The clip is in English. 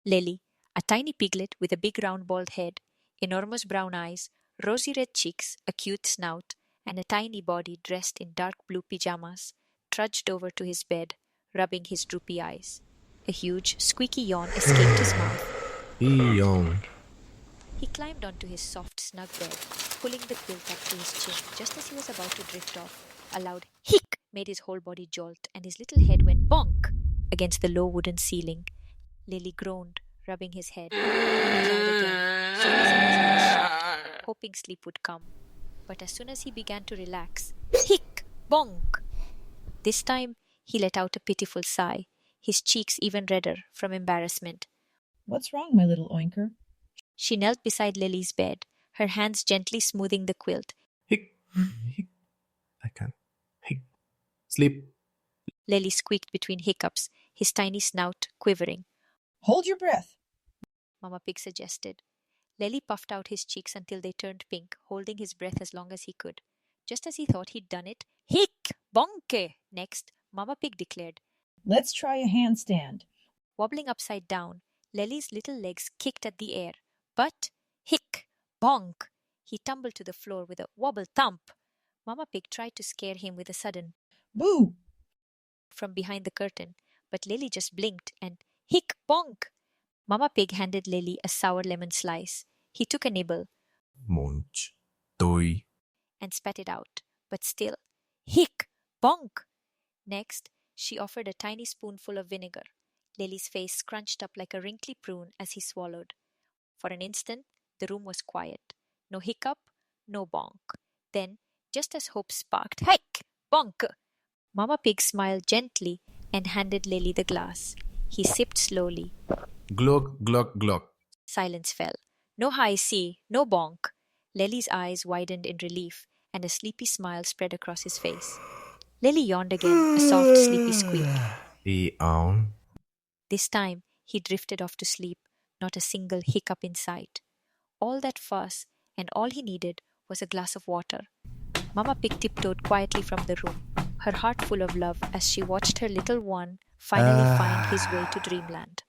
Leli, a tiny piglet with a big round bald head, enormous brown eyes, rosy red cheeks, a cute snout, and a tiny body dressed in dark blue pyjamas, trudged over to his bed, rubbing his droopy eyes. A huge, squeaky yawn escaped his mouth. Yawn. He climbed onto his soft, snug bed, pulling the quilt up to his chin just as he was about to drift off. A loud hic made his whole body jolt, and his little head went bonk against the low wooden ceiling. Leli groaned, rubbing his head. He tried again, squeezing his eyes shut, hoping sleep would come. But as soon as he began to relax, hic, bonk! This time he let out a pitiful sigh, his cheeks even redder from embarrassment. What's wrong, my little oinker? She knelt beside Leli's bed, her hands gently smoothing the quilt. Hic. Hic. I can't. Hic. Sleep. Leli squeaked between hiccups, his tiny snout quivering. Hold your breath. Mama Pig suggested. Leli puffed out his cheeks until they turned pink, holding his breath as long as he could. Just as he thought he'd done it, hic, bonke! Next, Mama Pig declared. Let's try a handstand. Wobbling upside down, Leli's little legs kicked at the air. But, hic, bonk! He tumbled to the floor with a wobble thump. Mama Pig tried to scare him with a sudden Boo! from behind the curtain, but Leli just blinked and hic, bonk! Mama Pig handed Leli a sour lemon slice. He took a nibble Munch. Toy. and spat it out, but still, hic, bonk! Next, she offered a tiny spoonful of vinegar. Leli's face scrunched up like a wrinkly prune as he swallowed. For an instant, the room was quiet. No hiccup, no bonk. Then, just as hope sparked, hic, bonk! Mama Pig smiled gently and handed Leli the glass. He sipped slowly. Glug, glug, glug. Silence fell. No high C, no bonk. Leli's eyes widened in relief, and a sleepy smile spread across his face. Leli yawned again, a soft, sleepy squeak. Yawn. This time, he drifted off to sleep, not a single hiccup in sight. All that fuss, and all he needed was a glass of water. Mama Pig tiptoed quietly from the room, her heart full of love as she watched her little one finally find his way to dreamland.